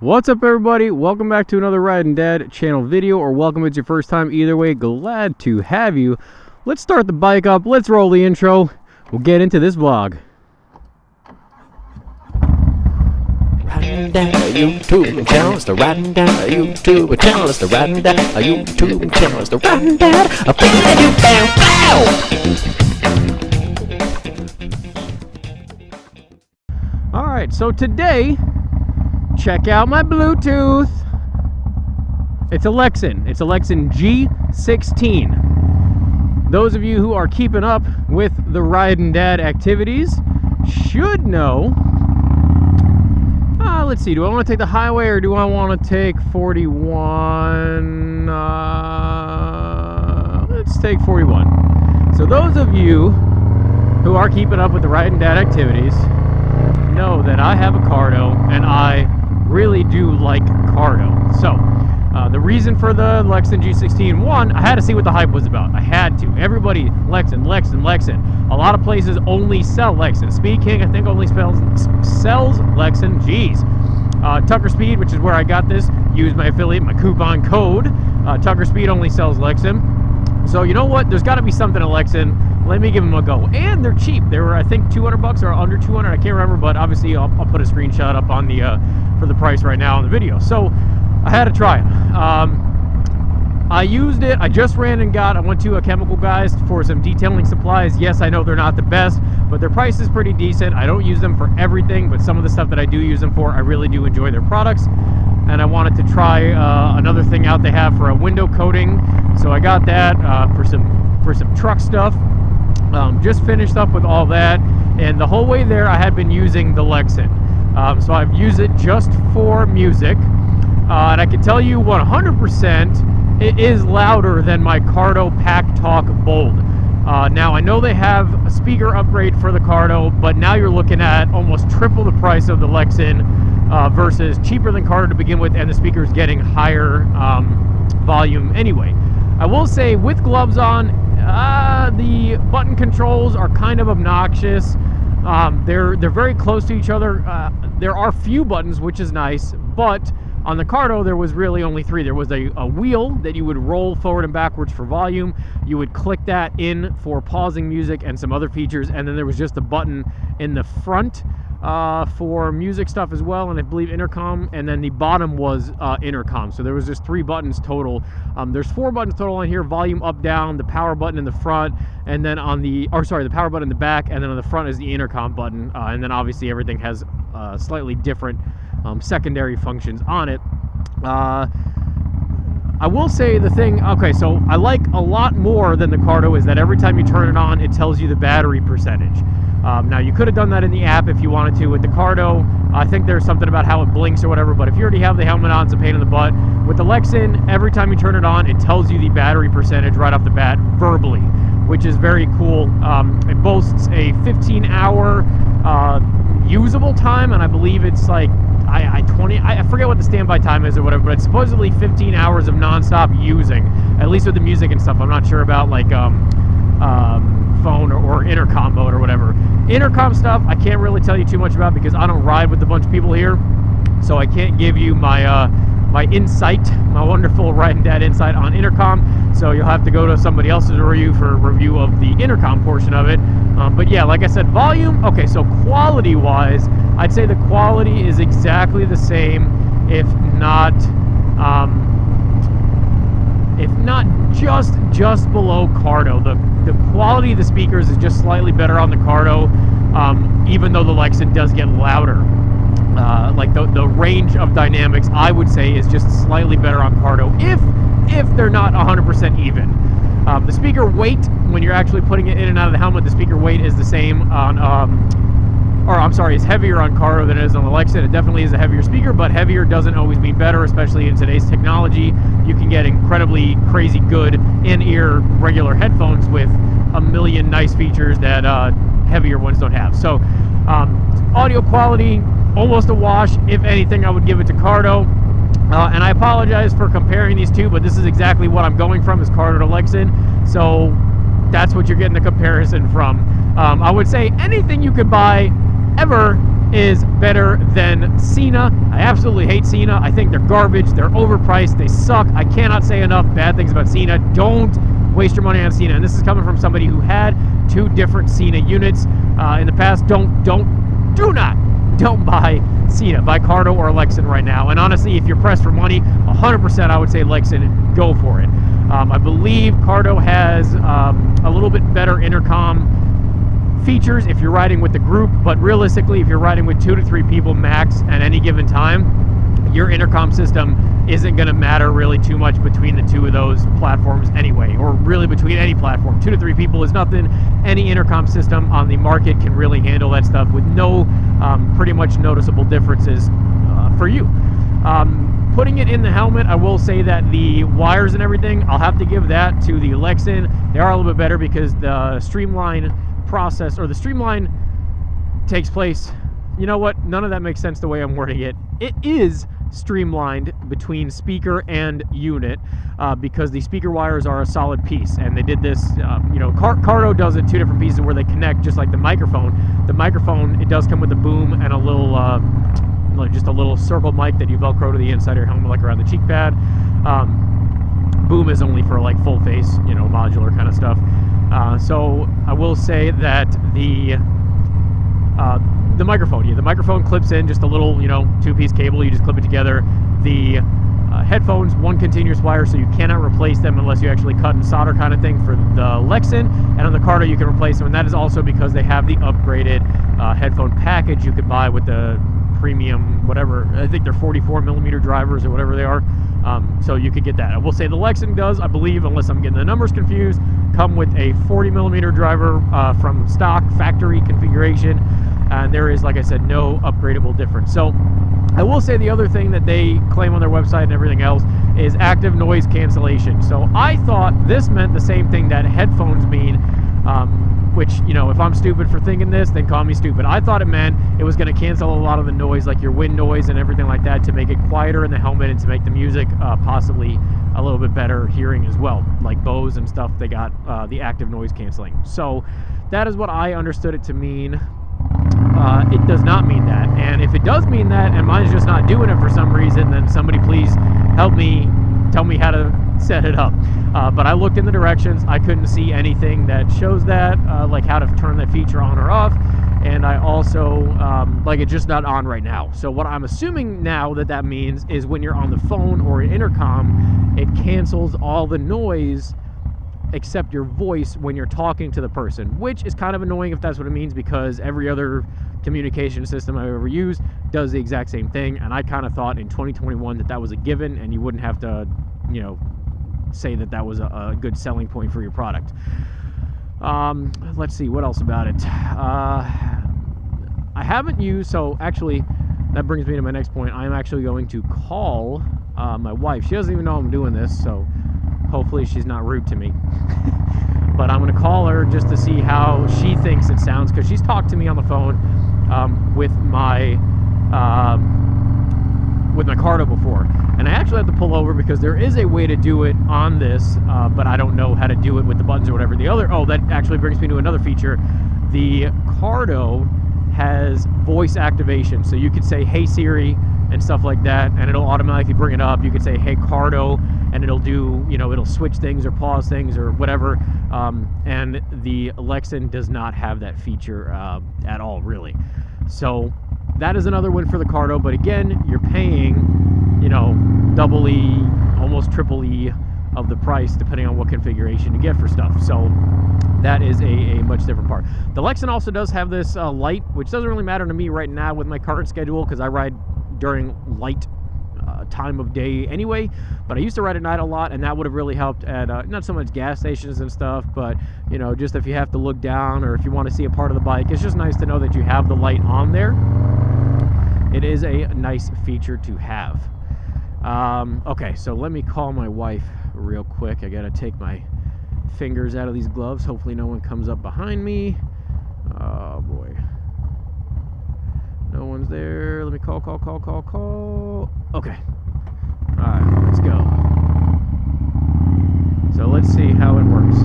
What's up, everybody? Welcome back to another Riding Dad channel video, or welcome if it's your first time. Either way, glad to have you. Let's start the bike up. Let's roll the intro. We'll get into this vlog. Riding Dad YouTube channel, it's the Riding Dad YouTube channel, it's the Riding Dad YouTube channel, it's the Riding Dad. A thing that you found. Alright, so today, check out my Bluetooth. It's a Lexin. It's a Lexin G16. Those of you who are keeping up with the Riding Dad activities should know. Let's see, do I want to take the highway or do I want to take 41? Let's take 41. So those of you who are keeping up with the Riding Dad activities know that I have a CARDO, and I really do like CARDO. So the reason for the Lexin G16, one, I had to see what the hype was about. I had to. Everybody, Lexin. A lot of places only sell Lexin. Speed King, I think, only sells Lexin. Jeez. Tucker Speed, which is where I got this, use my affiliate, my coupon code. Tucker Speed only sells Lexin. So you know what? There's got to be something at Lexin. Let me give them a go. And they're cheap. They were, I think, $200 or under 200. I can't remember, but obviously I'll put a screenshot up on the for the price right now on the video. So I had to try it. I used it. I just ran and I went to a chemical guys for some detailing supplies. Yes, I know they're not the best, but their price is pretty decent. I don't use them for everything, but some of the stuff that I do use them for, I really do enjoy their products. And I wanted to try another thing out they have for a window coating. So I got that for some truck stuff. Just finished up with all that, and the whole way there I had been using the Lexin. So I've used it just for music, and I can tell you 100% it is louder than my CARDO Pack Talk Bold. Now I know they have a speaker upgrade for the CARDO, but now you're looking at almost triple the price of the Lexin versus cheaper than CARDO to begin with, and the speaker's getting higher volume anyway. I will say, with gloves on, the button controls are kind of obnoxious. They're very close to each other. There are few buttons, which is nice, but on the CARDO there was really only three. There was a wheel that you would roll forward and backwards for volume. You would click that in for pausing music and some other features, and then there was just a button in the front for music stuff as well, and I believe intercom, and then the bottom was intercom. So there was just 3 buttons total. There's 4 buttons total on here: volume up, down, the power button in the front, and then on the the power button in the back, and then on the front is the intercom button, and then obviously everything has slightly different secondary functions on it. I will say the thing, okay, so I like a lot more than the CARDO is that every time you turn it on, it tells you the battery percentage. Now, you could have done that in the app if you wanted to. With the CARDO, I think there's something about how it blinks or whatever, but if you already have the helmet on, it's a pain in the butt. With the Lexin, every time you turn it on, it tells you the battery percentage right off the bat verbally, which is very cool. It boasts a 15-hour usable time, and I believe it's like I forget what the standby time is or whatever, but it's supposedly 15 hours of non-stop using, at least with the music and stuff. I'm not sure about like phone or intercom mode or whatever. Intercom stuff I can't really tell you too much about because I don't ride with a bunch of people here, so I can't give you my my insight, my wonderful Riding Dad insight on intercom. So you'll have to go to somebody else's review for a review of the intercom portion of it. But yeah, like I said, volume. Okay, so quality wise, I'd say the quality is exactly the same, if not just below CARDO. The quality of the speakers is just slightly better on the CARDO, even though the Lexin does get louder. Like the range of dynamics, I would say, is just slightly better on CARDO, if they're not 100% even. The speaker weight, when you're actually putting it in and out of the helmet, the speaker weight is the same on, is heavier on CARDO than it is on the Lexin. It definitely is a heavier speaker, but heavier doesn't always mean better, especially in today's technology. You can get incredibly crazy good in-ear regular headphones with a million nice features that heavier ones don't have. So audio quality, almost a wash. If anything, I would give it to CARDO. And I apologize for comparing these two, but this is exactly what I'm going from, is CARDO to Lexin. So that's what you're getting the comparison from. I would say anything you could buy ever is better than Cena. I absolutely hate Cena. I think they're garbage. They're overpriced. They suck. I cannot say enough bad things about Cena. Don't waste your money on Cena. And this is coming from somebody who had 2 different Cena units in the past. Don't buy Cena. Buy CARDO or Lexin right now. And honestly, if you're pressed for money, 100% I would say Lexin, go for it. I believe CARDO has a little bit better intercom features if you're riding with the group, but realistically, if you're riding with 2 to 3 people max at any given time, your intercom system isn't going to matter really too much between the 2 of those platforms anyway, or really between any platform. 2 to 3 people is nothing. Any intercom system on the market can really handle that stuff with no pretty much noticeable differences for you. Putting it in the helmet, I will say that the wires and everything, I'll have to give that to the Lexin. They are a little bit better because the streamline process, or the streamline takes place, you know what, none of that makes sense the way I'm wording it. It is streamlined between speaker and unit because the speaker wires are a solid piece, and they did this, you know, CARDO does it 2 different pieces where they connect just like the microphone. The microphone, it does come with a boom and a little like just a little circle mic that you velcro to the inside of your helmet, like around the cheek pad. Boom is only for like full face, you know, modular kind of stuff. So I will say that the microphone, the microphone clips in just a little, you know, 2-piece cable. You just clip it together. The headphones, 1 continuous wire, so you cannot replace them unless you actually cut and solder kind of thing for the Lexin. And on the CARDO, you can replace them, and that is also because they have the upgraded headphone package you could buy with the premium, whatever, I think they're 44mm drivers or whatever they are, so you could get that. I will say the Lexin does, I believe, unless I'm getting the numbers confused, come with a 40mm driver from stock factory configuration, and there is, like I said, no upgradable difference. So I will say the other thing that they claim on their website and everything else is active noise cancellation. So I thought this meant the same thing that headphones mean, which, you know, if I'm stupid for thinking this, then call me stupid. I thought it meant it was going to cancel a lot of the noise, like your wind noise and everything like that, to make it quieter in the helmet and to make the music possibly a little bit better hearing as well. Like Bose and stuff, they got the active noise canceling. So that is what I understood it to mean. It does not mean that. And if it does mean that, and mine's just not doing it for some reason, then somebody please help me, tell me how to set it up. But I looked in the directions, I couldn't see anything that shows that, like how to turn that feature on or off. And I also, like, it's just not on right now. So what I'm assuming now that means is when you're on the phone or an intercom, it cancels all the noise except your voice when you're talking to the person, which is kind of annoying if that's what it means, because every other communication system I've ever used does the exact same thing. And I kind of thought in 2021 that was a given and you wouldn't have to, you know, say that was a good selling point for your product. Let's see what else about it. I haven't used, so actually that brings me to my next point. I'm actually going to call my wife. She doesn't even know I'm doing this, so hopefully she's not rude to me. But I'm going to call her just to see how she thinks it sounds, because she's talked to me on the phone with my CARDO before. And I actually have to pull over because there is a way to do it on this, but I don't know how to do it with the buttons or whatever. That actually brings me to another feature. The CARDO has voice activation, so you could say, "Hey Siri," and stuff like that, and it'll automatically bring it up. You could say, "Hey CARDO," and it'll do, you know, it'll switch things or pause things or whatever. And the Lexin does not have that feature at all, really. So that is another one for the CARDO, but again, you're paying, you know, double E, almost triple E of the price, depending on what configuration you get for stuff. So that is a much different part. The Lexin also does have this light, which doesn't really matter to me right now with my current schedule, because I ride during light time of day anyway, but I used to ride at night a lot, and that would have really helped at not so much gas stations and stuff, but, you know, just if you have to look down or if you want to see a part of the bike, it's just nice to know that you have the light on there. It is a nice feature to have. Okay, so let me call my wife real quick. I gotta take my fingers out of these gloves. Hopefully no one comes up behind me. Oh boy, no one's there. Let me call. Okay, all right, let's go. So let's see how it works.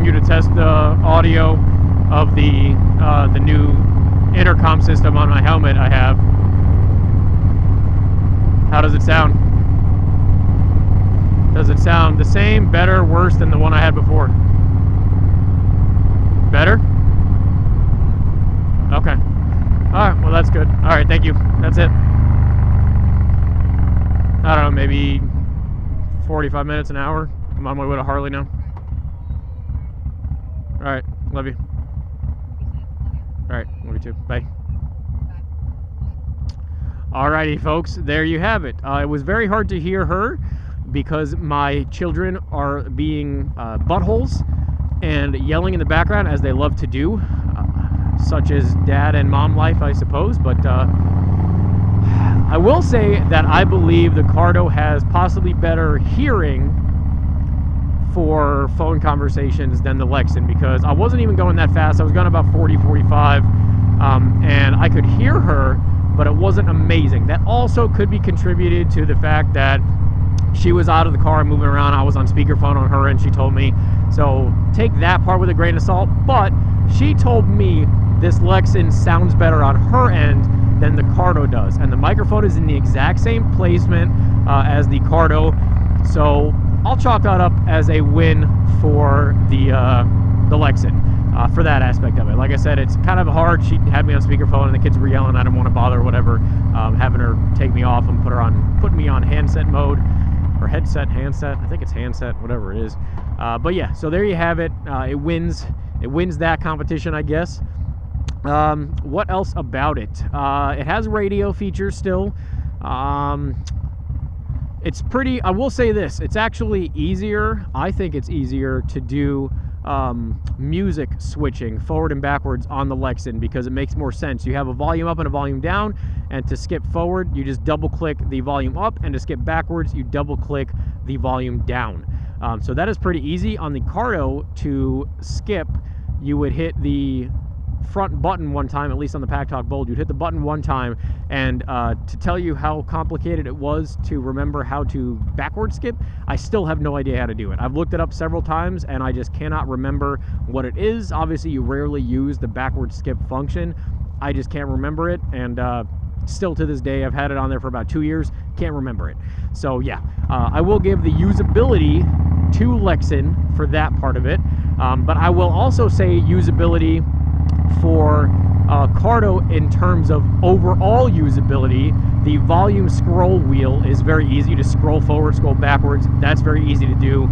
continue to test the audio of the new intercom system on my helmet I have. How does it sound? Does it sound the same, better, worse than the one I had before? Better? Okay. Alright, well that's good. Alright, thank you. That's it. I don't know, maybe 45 minutes, an hour. I'm on my way to Harley now. Alright, love you. Alright, love you too. Bye. Alrighty, folks, there you have it. It was very hard to hear her because my children are being buttholes and yelling in the background, as they love to do, such as dad and mom life, I suppose. But I will say that I believe the CARDO has possibly better hearing for phone conversations than the Lexin, because I wasn't even going that fast. I was going about 40, 45, and I could hear her, but it wasn't amazing. That also could be contributed to the fact that she was out of the car and moving around. I was on speakerphone on her, and she told me. So take that part with a grain of salt. But she told me this Lexin sounds better on her end than the CARDO does. And the microphone is in the exact same placement as the CARDO. So I'll chalk that up as a win for the Lexin. For that aspect of it. Like I said, it's kind of hard. She had me on speakerphone and the kids were yelling. I didn't want to bother or whatever. Having her take me off and put me on handset mode, or headset, handset. I think it's handset, whatever it is. But yeah, so there you have it. It wins that competition, I guess. What else about it? It has radio features still. It's pretty. I will say this. It's actually easier. I think it's easier to do music switching forward and backwards on the Lexin, because it makes more sense. You have a volume up and a volume down, and to skip forward you just double click the volume up, and to skip backwards you double click the volume down. So that is pretty easy. On the CARDO, to skip, you would hit the front button one time, at least on the Pack Talk Bold. You'd hit the button one time, and to tell you how complicated it was to remember how to backward skip, I still have no idea how to do it. I've looked it up several times and I just cannot remember what it is. Obviously you rarely use the backward skip function. I just can't remember it, and still to this day, I've had it on there for about 2 years, can't remember it. So yeah, I will give the usability to Lexin for that part of it, but I will also say usability for CARDO in terms of overall usability. The volume scroll wheel is very easy to scroll forward, scroll backwards. That's very easy to do.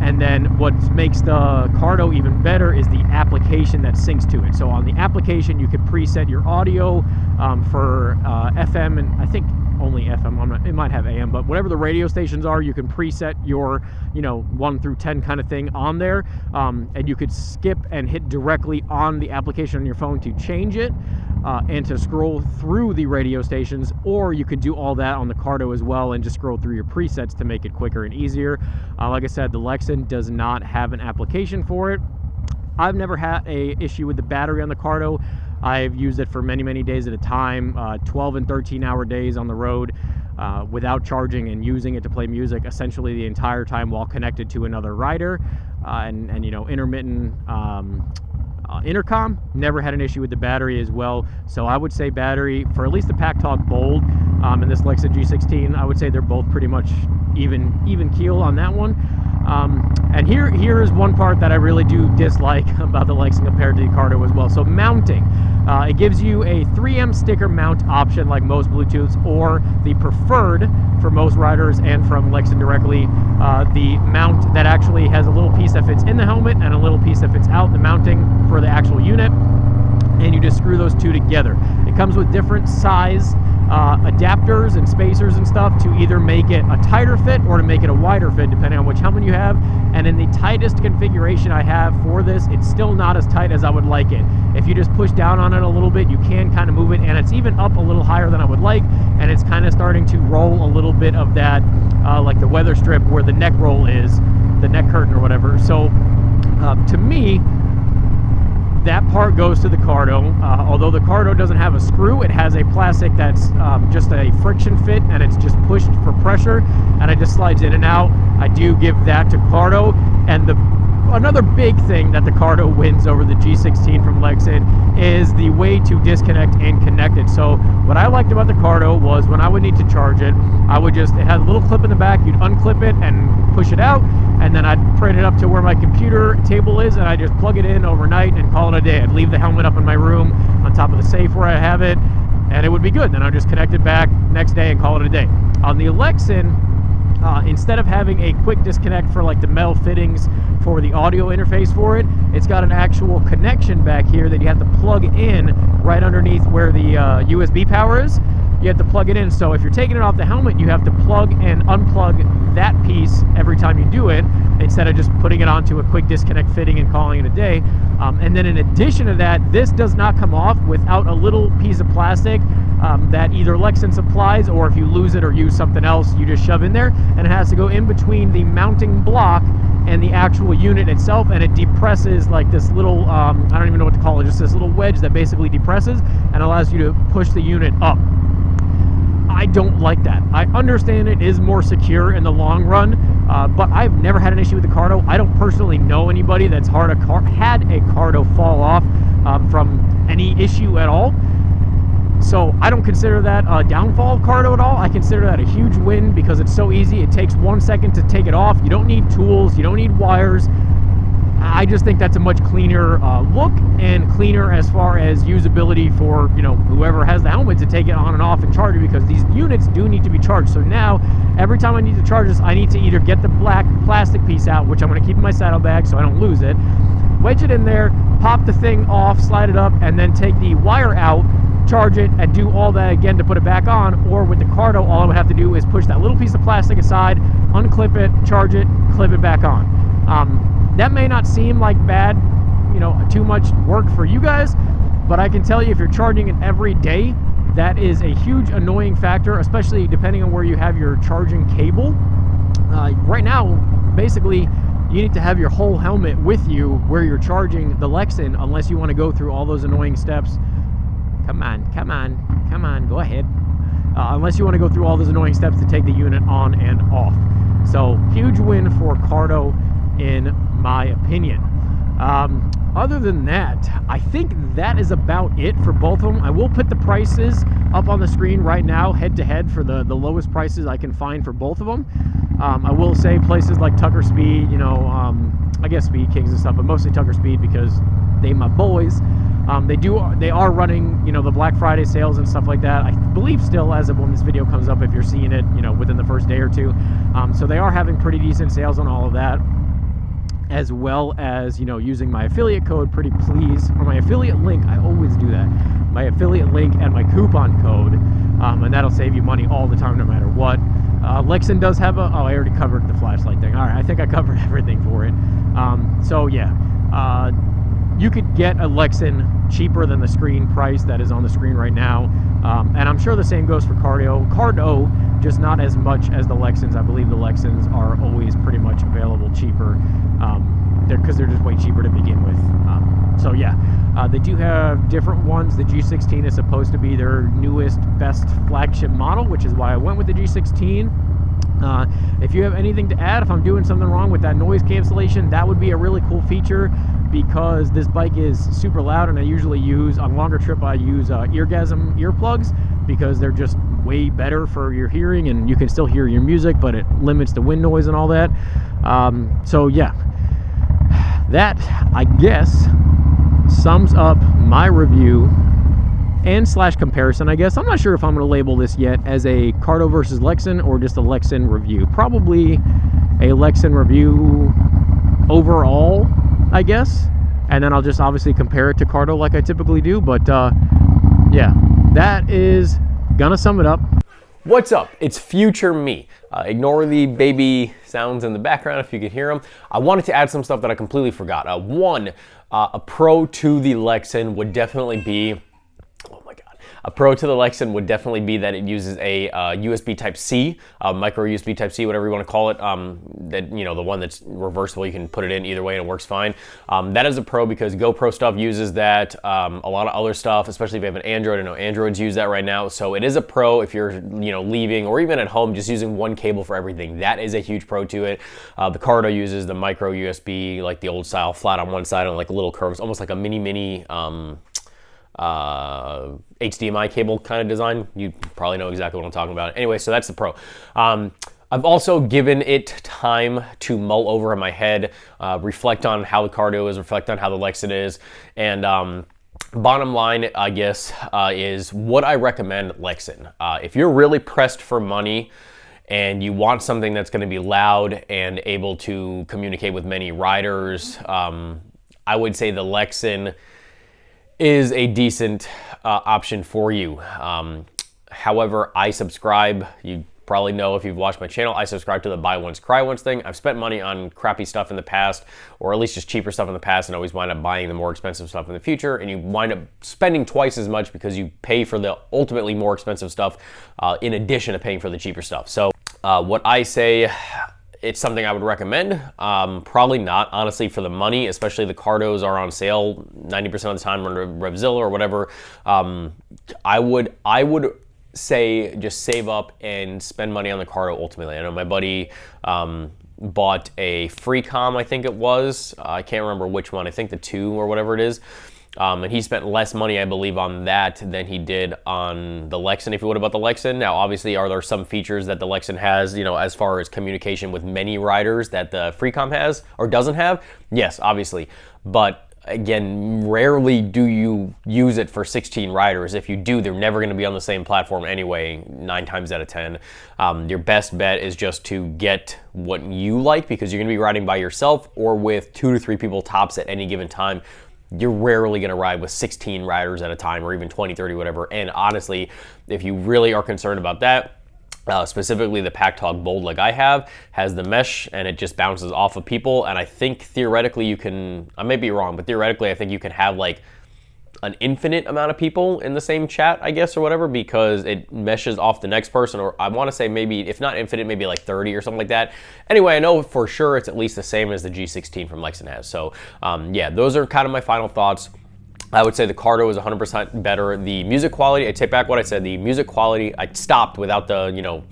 And then what makes the CARDO even better is the application that syncs to it. So on the application, you could preset your audio for FM, and I think only FM. It might have AM, but whatever the radio stations are, you can preset your 1 through 10 kind of thing on there, and you could skip and hit directly on the application on your phone to change it and to scroll through the radio stations, or you could do all that on the CARDO as well and just scroll through your presets to make it quicker and easier. Like I said, the Lexin does not have an application for it. I've never had a issue with the battery on the CARDO. I've used it for many, many days at a time, 12 and 13-hour days on the road without charging, and using it to play music essentially the entire time while connected to another rider, and intermittent intercom. Never had an issue with the battery as well. So I would say battery for at least the Pack Talk Bold and this Lexin G16, I would say they're both pretty much even keel on that one. And here is one part that I really do dislike about the Lexin compared to the CARDO as well. So mounting. It gives you a 3M sticker mount option like most Bluetooths, or the preferred for most riders and from Lexin directly, the mount that actually has a little piece that fits in the helmet and a little piece that fits out, the mounting for the actual unit, and you just screw those two together. It comes with different size adapters and spacers and stuff to either make it a tighter fit or to make it a wider fit, depending on which helmet you have. And in the tightest configuration I have for this, it's still not as tight as I would like it. If you just push down on it a little bit, you can kind of move it, and it's even up a little higher than I would like, and it's kind of starting to roll a little bit of that, like the weather strip where the neck roll is, the neck curtain or whatever. So to me, that part goes to the CARDO. Although the CARDO doesn't have a screw, it has a plastic that's just a friction fit, and it's just pushed for pressure, and it just slides in and out. I do give that to CARDO. And the another big thing that the CARDO wins over the G16 from Lexin is the way to disconnect and connect it. So what I liked about the CARDO was when I would need to charge it, it had a little clip in the back, you'd unclip it and push it out, and then I'd print it up to where my computer table is, and I just plug it in overnight and call it a day. I'd leave the helmet up in my room on top of the safe where I have it, and it would be good. Then I'd just connect it back next day and call it a day. On the Lexin, instead of having a quick disconnect for like the metal fittings for the audio interface for it, it's got an actual connection back here that you have to plug in right underneath where the USB power is. You have to plug it in, so if you're taking it off the helmet, you have to plug and unplug that piece every time you do it, instead of just putting it onto a quick disconnect fitting and calling it a day. And then in addition to that, this does not come off without a little piece of plastic that either Lexin supplies, or if you lose it or use something else, you just shove in there, and it has to go in between the mounting block and the actual unit itself, and it depresses like this little, I don't even know what to call it, just this little wedge that basically depresses and allows you to push the unit up. I don't like that. I understand it is more secure in the long run, but I've never had an issue with the CARDO. I don't personally know anybody that's had a CARDO fall off from any issue at all. So I don't consider that a downfall of CARDO at all. I consider that a huge win because it's so easy. It takes 1 second to take it off. You don't need tools. You don't need wires. I just think that's a much cleaner look, and cleaner as far as usability for, you know, whoever has the helmet to take it on and off and charge it, because these units do need to be charged. So now every time I need to charge this, I need to either get the black plastic piece out, which I'm going to keep in my saddlebag so I don't lose it, wedge it in there, pop the thing off, slide it up, and then take the wire out, charge it, and do all that again to put it back on. Or with the CARDO, all I would have to do is push that little piece of plastic aside, unclip it, charge it, clip it back on. That may not seem like bad, you know, too much work for you guys, but I can tell you if you're charging it every day, that is a huge annoying factor, especially depending on where you have your charging cable. Right now, basically, you need to have your whole helmet with you where you're charging the Lexin, unless you want to go through all those annoying steps. Come on, go ahead. Unless you want to go through all those annoying steps to take the unit on and off. So, huge win for CARDO, in my opinion. Other than that, I think that is about it for both of them. I will put the prices up on the screen right now, head to head, for the lowest prices I can find for both of them. I will say places like Tucker Speed, you know, I guess Speed Kings and stuff, but mostly Tucker Speed because they my boys. They are running, you know, the Black Friday sales and stuff like that. I believe still, as of when this video comes up, if you're seeing it, you know, within the first day or two. So they are having pretty decent sales on all of that, as well as, you know, using my affiliate code Pretty Please, or my affiliate link. I always do that. My affiliate link and my coupon code, and that'll save you money all the time, no matter what. Lexin does have a, oh, I already covered the flashlight thing. All right, I think I covered everything for it. So yeah, you could get a Lexin cheaper than the screen price that is on the screen right now. And I'm sure the same goes for CARDO, just not as much as the Lexins. I believe the Lexins are always pretty much available cheaper, because they're just way cheaper to begin with. So yeah, they do have different ones. The G16 is supposed to be their newest, best flagship model, which is why I went with the G16. If you have anything to add, if I'm doing something wrong with that noise cancellation, that would be a really cool feature, because this bike is super loud, and I usually use, on longer trip, I use eargasm earplugs, because they're just way better for your hearing, and you can still hear your music, but it limits the wind noise and all that. So yeah, that, I guess, sums up my review and slash comparison, I guess. I'm not sure if I'm going to label this yet as a CARDO versus Lexin or just a Lexin review. Probably a Lexin review overall, I guess. And then I'll just obviously compare it to CARDO like I typically do. But yeah, that is going to sum it up. What's up? It's future me. Ignore the baby sounds in the background if you can hear them. I wanted to add some stuff that I completely forgot. One, a pro to the Lexin would definitely be, oh my God, A pro to the Lexin would definitely be that it uses a USB Type-C, micro USB Type-C, whatever you want to call it. That, you know, the one that's reversible, you can put it in either way and it works fine. That is a pro because GoPro stuff uses that. A lot of other stuff, especially if you have an Android. I know Androids use that right now. So it is a pro if you're, you know, leaving or even at home, just using one cable for everything. That is a huge pro to it. The CARDO uses the micro USB, like the old style, flat on one side and like little curves, almost like a mini HDMI cable kind of design. You probably know exactly what I'm talking about. Anyway, so that's the pro. I've also given it time to mull over in my head, reflect on how the CARDO is, reflect on how the Lexin is, and bottom line, I guess, is what I recommend Lexin. If you're really pressed for money and you want something that's going to be loud and able to communicate with many riders, I would say the Lexin is a decent option for you. However, I subscribe, you probably know if you've watched my channel, I subscribe to the buy once, cry once thing. I've spent money on crappy stuff in the past, or at least just cheaper stuff in the past, and always wind up buying the more expensive stuff in the future, and you wind up spending twice as much because you pay for the ultimately more expensive stuff in addition to paying for the cheaper stuff. So what I say, it's something I would recommend. Probably not, honestly, for the money, especially the CARDOs are on sale 90% of the time on Revzilla or whatever. I would say just save up and spend money on the CARDO ultimately. I know my buddy bought a Freecom, I think it was. I can't remember which one. I think the 2 or whatever it is. And he spent less money, I believe, on that than he did on the Lexin, if you would, about the Lexin. Now, obviously, are there some features that the Lexin has, you know, as far as communication with many riders that the Freecom has or doesn't have? Yes, obviously. But again, rarely do you use it for 16 riders. If you do, they're never going to be on the same platform anyway, 9 times out of 10. Your best bet is just to get what you like, because you're going to be riding by yourself or with 2 to 3 people tops at any given time. You're rarely going to ride with 16 riders at a time, or even 20, 30, whatever. And honestly, if you really are concerned about that, specifically the Pack Talk Bold, like I have, has the mesh and it just bounces off of people. And I think theoretically you can, I may be wrong, but theoretically I think you can have like an infinite amount of people in the same chat, I guess, or whatever, because it meshes off the next person. Or I want to say maybe, if not infinite, maybe like 30 or something like that. Anyway, I know for sure it's at least the same as the G16 from Lexin has. So yeah, those are kind of my final thoughts. I would say the CARDO is 100% better. The music quality, I take back what I said. The music quality, I stopped without the, you know,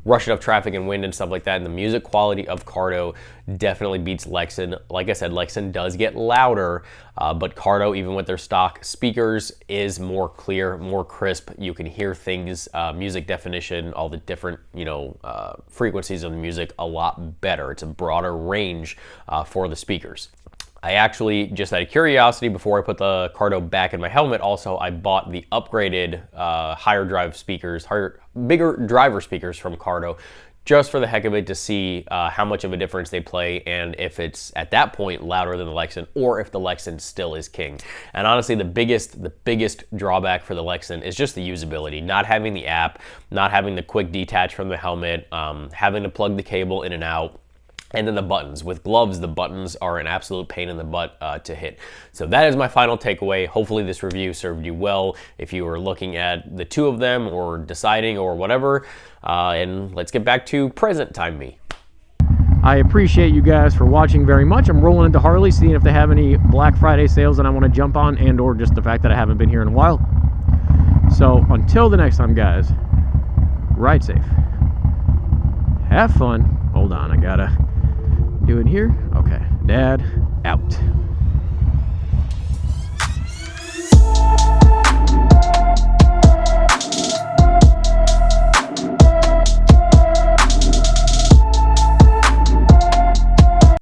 rushing of traffic and wind and stuff like that. And the music quality of CARDO definitely beats Lexin. Like I said, Lexin does get louder, but CARDO, even with their stock speakers, is more clear, more crisp. You can hear things, music definition, all the different, you know, frequencies of the music a lot better. It's a broader range for the speakers. I actually, just out of curiosity, before I put the CARDO back in my helmet, also I bought the upgraded higher drive speakers, bigger driver speakers from CARDO, just for the heck of it, to see how much of a difference they play, and if it's at that point louder than the Lexin, or if the Lexin still is king. And honestly, the biggest drawback for the Lexin is just the usability. Not having the app, not having the quick detach from the helmet, having to plug the cable in and out. And then the buttons. With gloves, the buttons are an absolute pain in the butt to hit. So that is my final takeaway. Hopefully this review served you well if you were looking at the 2 of them or deciding or whatever. And let's get back to present time me. I appreciate you guys for watching very much. I'm rolling into Harley, seeing if they have any Black Friday sales that I want to jump on, and or just the fact that I haven't been here in a while. So until the next time, guys, ride safe. Have fun. Hold on, I gotta do it here. Okay, Dad out.